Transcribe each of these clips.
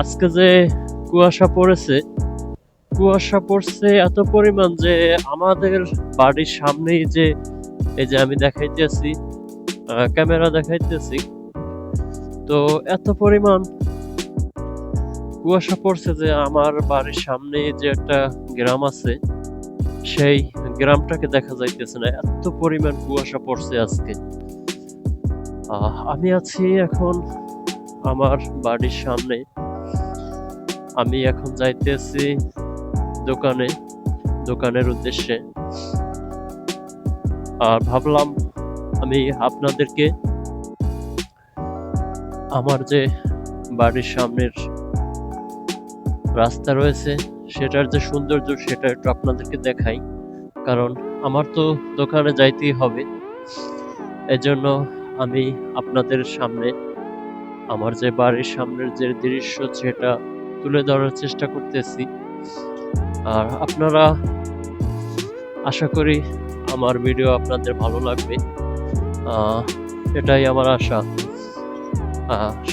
আজকে যে কুয়াশা পড়েছে, কুয়াশা পড়ছে এত পরিমাণ যে আমাদের বাড়ির সামনেই যে এই যে আমি দেখাইতেছি, ক্যামেরা দেখাইতেছি, তো এত পরিমাণ কুয়াশা পড়ছে যে আমার বাড়ির সামনে যে একটা গ্রাম আছে সেই গ্রামটাকে দেখা যাইতেছে না, এত পরিমাণ কুয়াশা পড়ছে আজকে। আমি আছি এখন আমার বাড়ির সামনে। আমি এখন যাইতেছি দোকানে, দোকানের উদ্দেশ্যে। আর ভাবলাম আমি আপনাদেরকে আমার যে বাড়ির সামনের রাস্তা রয়েছে সেটার যে সৌন্দর্য সেটা একটু আপনাদেরকে দেখাই, কারণ আমার তো দোকানে যাইতেই হবে। এজন্য আমি আপনাদের সামনে আমার যে বাড়ির সামনের যে দৃশ্য সেটা তুলে ধরার চেষ্টা করতেছি। আর আপনারা, আশা করি আমার ভিডিও আপনাদের ভালো লাগবে, এটাই আমার আশা।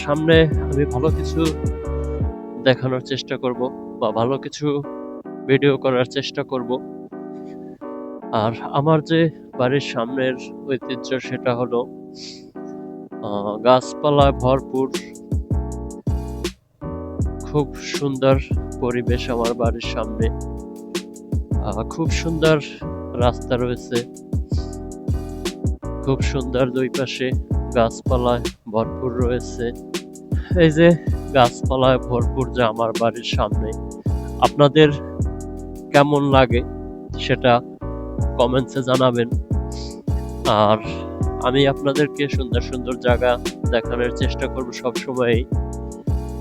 সামনে আমি ভালো কিছু দেখানোর চেষ্টা করব বা ভালো কিছু ভিডিও করার চেষ্টা করব। আর আমার যে বাড়ির সামনের ঐতিহ্য সেটা হলো গাছপালায় ভরপুর, খুব সুন্দর পরিবেশ আমার বাড়ির সামনে। খুব সুন্দর রাস্তা রয়েছে, খুব সুন্দর দুই পাশে গাছপালায় ভরপুর রয়েছে। এই যে গাছপালায় ভরপুর যে আমার বাড়ির সামনে, আপনাদের কেমন লাগে সেটা কমেন্টসে জানাবেন। আর আমি আপনাদেরকে সুন্দর সুন্দর জায়গা দেখানোর চেষ্টা করব, সবসময়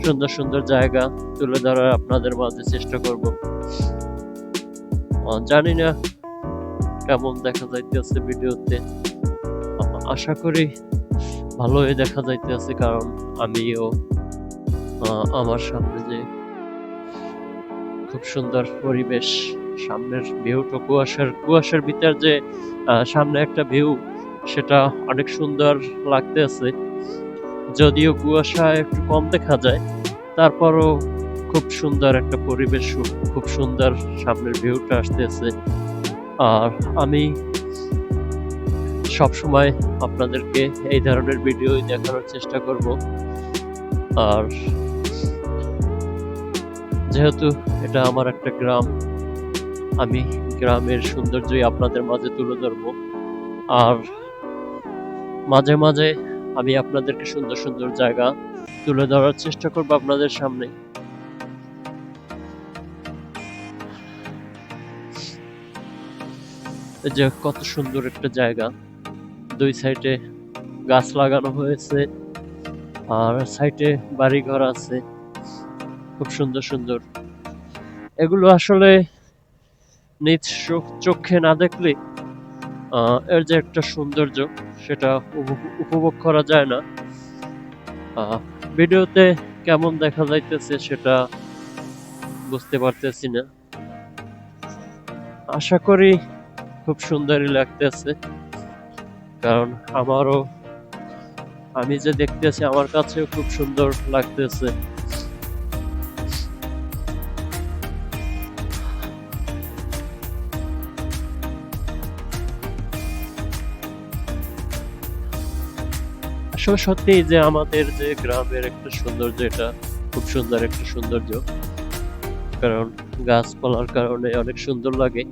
সুন্দর সুন্দর জায়গা তুলে ধরার আপনাদের মাঝে চেষ্টা করব। জানি না কেমন দেখা যাইতেছে ভিডিওতে, আশা করি ভালোই দেখা যাইতেছে, কারণ আমিও আমার সামনে যে খুব সুন্দর পরিবেশ, সামনের ভিউটা কুয়াশার ভিতর যে সামনে একটা ভিউ, সেটা অনেক সুন্দর লাগতেছে। যদিও কুয়াশা একটু কম দেখা যায়, তারপরও খুব সুন্দর একটা পরিবেশ, খুব সুন্দর সামনের ভিউটা আসতেছে। আর আমি সবসময় আপনাদেরকে এই ধরনের ভিডিও দেখানোর চেষ্টা করব। আর যেহেতু এটা আমার একটা গ্রাম, আমি গ্রামের সৌন্দর্যই আপনাদের মাঝে তুলে ধরব। আর মাঝে মাঝে আমি আপনাদেরকে সুন্দর সুন্দর জায়গা তুলে ধরার চেষ্টা করব আপনাদের সামনে। এই যে কত সুন্দর একটা জায়গা, দুই সাইডে গাছ লাগানো হয়েছে, আর সাইডে বাড়িঘর আছে খুব সুন্দর সুন্দর। এগুলো আসলে নিজ চোখে না দেখলে এর যে একটা সৌন্দর্য সেটা উপভোগ করা যায় না। ভিডিওতে কেমন দেখা যাইতেছে সেটা বুঝতে পারতেছি না, আশা করি খুব সুন্দরই লাগতেছে, কারণ আমি যে দেখতেছি আমার কাছেও খুব সুন্দর লাগতেছে। আসলে সত্যি যে আমাদের যে গ্রামের একটা সৌন্দর্য, এটা খুব সুন্দর একটা সৌন্দর্য, কারণ গাছপালার কারণে অনেক সুন্দর লাগে।